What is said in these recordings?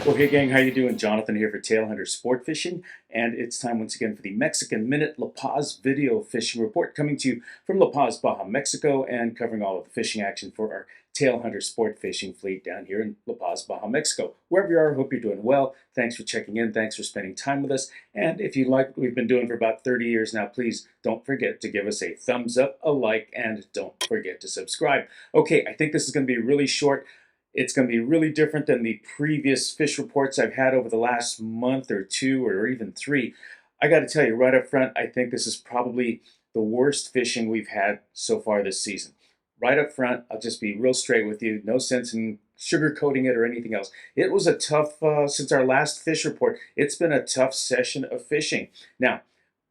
Well, hey gang, how you doing? Jonathan here for Tailhunter Sportfishing, and it's time once again for the Mexican Minute La Paz video fishing report, coming to you from La Paz, Baja, Mexico, and covering all of the fishing action for our Tailhunter Sport Fishing fleet down here in La Paz, Baja, Mexico. Wherever you are, hope you're doing well. Thanks for checking in. Thanks for spending time with us. And if you like what we've been doing for about 30 years now, please don't forget to give us a thumbs up, a like, and don't forget to subscribe. Okay, I think this is going to be really short. It's going to be really different than the previous fish reports I've had over the last month or two or even three. I got to tell you right up front, I think this is probably the worst fishing we've had so far this season. Right up front, I'll just be real straight with you. No sense in sugarcoating it or anything else. It was a tough, since our last fish report, it's been a tough session of fishing. Now,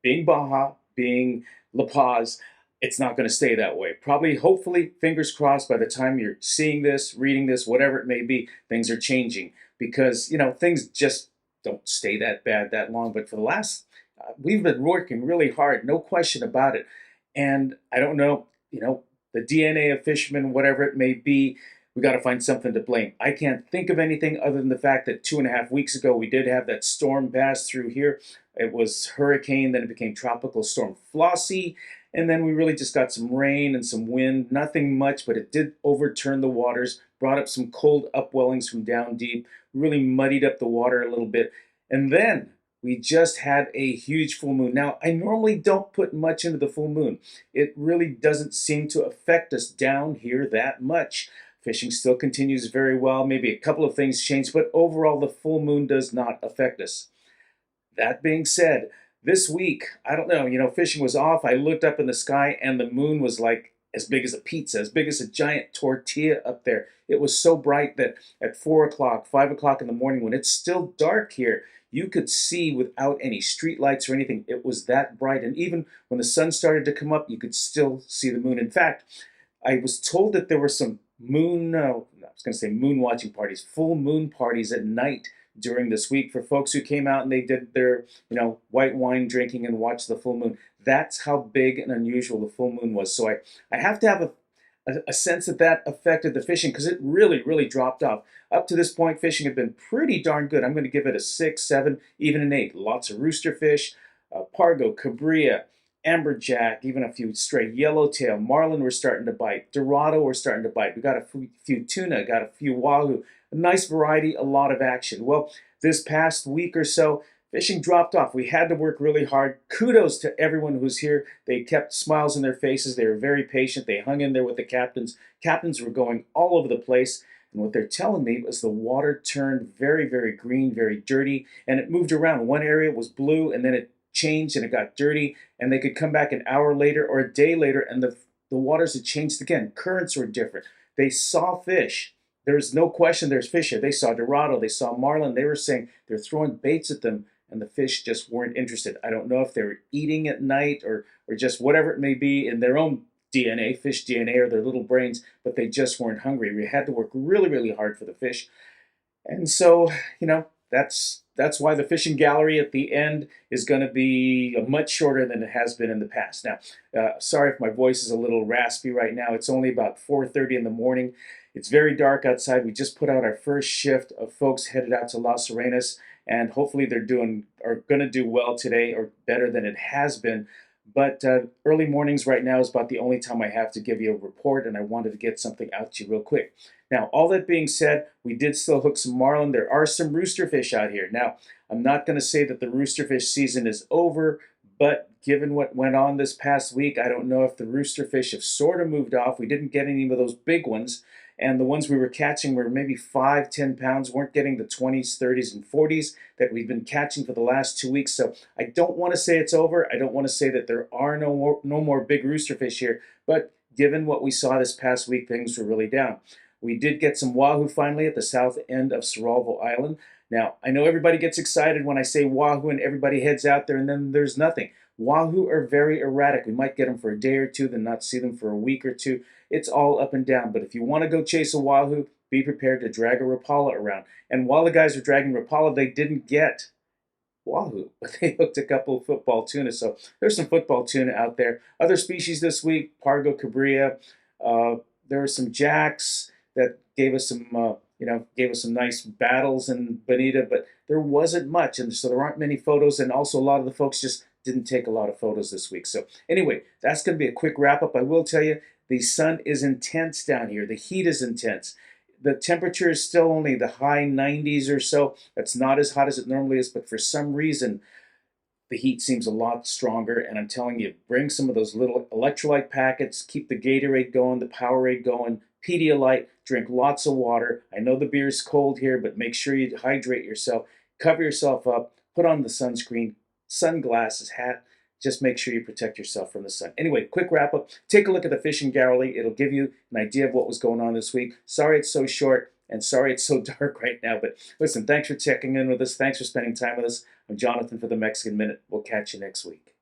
being Baja, being La Paz, it's not going to stay that way. Probably, hopefully, fingers crossed, by the time you're seeing this, reading this, whatever it may be, things are changing. Because, things just don't stay that bad that long. But for the last, we've been working really hard, no question about it. And I don't know, the DNA of fishermen, whatever it may be, we got to find something to blame. I can't think of anything other than the fact that 2.5 weeks ago, we did have that storm pass through here. It was hurricane, then it became Tropical Storm Flossie. And then we really just got some rain and some wind, nothing much, but it did overturn the waters, brought up some cold upwellings from down deep, really muddied up the water a little bit. And then we just had a huge full moon. Now, I normally don't put much into the full moon. It really doesn't seem to affect us down here that much. Fishing still continues very well. Maybe a couple of things changed, but overall, the full moon does not affect us. That being said, this week, I don't know, fishing was off. I looked up in the sky and the moon was like as big as a pizza, as big as a giant tortilla up there. It was so bright that at 4 o'clock, 5 o'clock in the morning, when it's still dark here, you could see without any street lights or anything. It was that bright. And even when the sun started to come up, you could still see the moon. In fact, I was told that there were some moon watching parties, full moon parties at night during this week for folks who came out and they did their, white wine drinking and watched the full moon. That's how big and unusual the full moon was. So I have to have a sense that affected the fishing, because it really, really dropped off. Up to this point, fishing had been pretty darn good. I'm going to give it a 6, 7, even an 8. Lots of rooster fish, pargo, cabria, amberjack, even a few stray yellowtail. Marlin were starting to bite. Dorado were starting to bite. We got a few tuna, got a few wahoo. A nice variety, a lot of action. Well, this past week or so, fishing dropped off. We had to work really hard. Kudos to everyone who's here. They kept smiles on their faces. They were very patient. They hung in there with the captains. Captains were going all over the place. And what they're telling me was the water turned very, very green, very dirty, and it moved around. One area was blue, and then it changed and it got dirty, and they could come back an hour later or a day later, and the waters had changed again. Currents were different. They saw fish. There's no question there's fish here. They saw Dorado, they saw Marlin. They were saying they're throwing baits at them, and the fish just weren't interested. I don't know if they were eating at night or just whatever it may be in their own DNA, fish DNA, or their little brains, but they just weren't hungry. We had to work really, really hard for the fish. And so, that's why the fishing gallery at the end is going to be much shorter than it has been in the past. Now, sorry if my voice is a little raspy right now. It's only about 4:30 in the morning. It's very dark outside. We just put out our first shift of folks headed out to Las Arenas, and hopefully they're going to do well today, or better than it has been. But early mornings right now is about the only time I have to give you a report, and I wanted to get something out to you real quick. Now, all that being said, we did still hook some marlin. There are some roosterfish out here. Now, I'm not going to say that the roosterfish season is over, But given what went on this past week, I don't know if the rooster fish have sort of moved off. We didn't get any of those big ones. And the ones we were catching were maybe 5, 10 pounds, weren't getting the 20s, 30s, and 40s that we've been catching for the last 2 weeks. So I don't want to say it's over. I don't want to say that there are no more big rooster fish here. But given what we saw this past week, things were really down. We did get some wahoo finally at the south end of Soralvo Island. Now, I know everybody gets excited when I say wahoo and everybody heads out there and then there's nothing. Wahoo are very erratic. We might get them for a day or two, then not see them for a week or two. It's all up and down. But if you want to go chase a wahoo, be prepared to drag a rapala around. And while the guys were dragging rapala, they didn't get wahoo, but they hooked a couple of football tuna. So there's some football tuna out there. Other species this week, Pargo cabria. There were some jacks that gave us some nice battles in Bonita, but there wasn't much, and so there aren't many photos. And also, a lot of the folks just didn't take a lot of photos this week. So anyway, that's going to be a quick wrap up. I will tell you, the sun is intense down here. The heat is intense. The temperature is still only the high 90s or so. That's not as hot as it normally is, but for some reason, the heat seems a lot stronger. And I'm telling you, bring some of those little electrolyte packets, keep the Gatorade going, the Powerade going, Pedialyte, drink lots of water. I know the beer's cold here, but make sure you hydrate yourself, cover yourself up, put on the sunscreen, sunglasses, hat. Just make sure you protect yourself from the sun. Anyway, quick wrap up. Take a look at the fishing gallery. It'll give you an idea of what was going on this week. Sorry it's so short, and sorry it's so dark right now. But listen, thanks for checking in with us. Thanks for spending time with us. I'm Jonathan for the Mexican Minute. We'll catch you next week.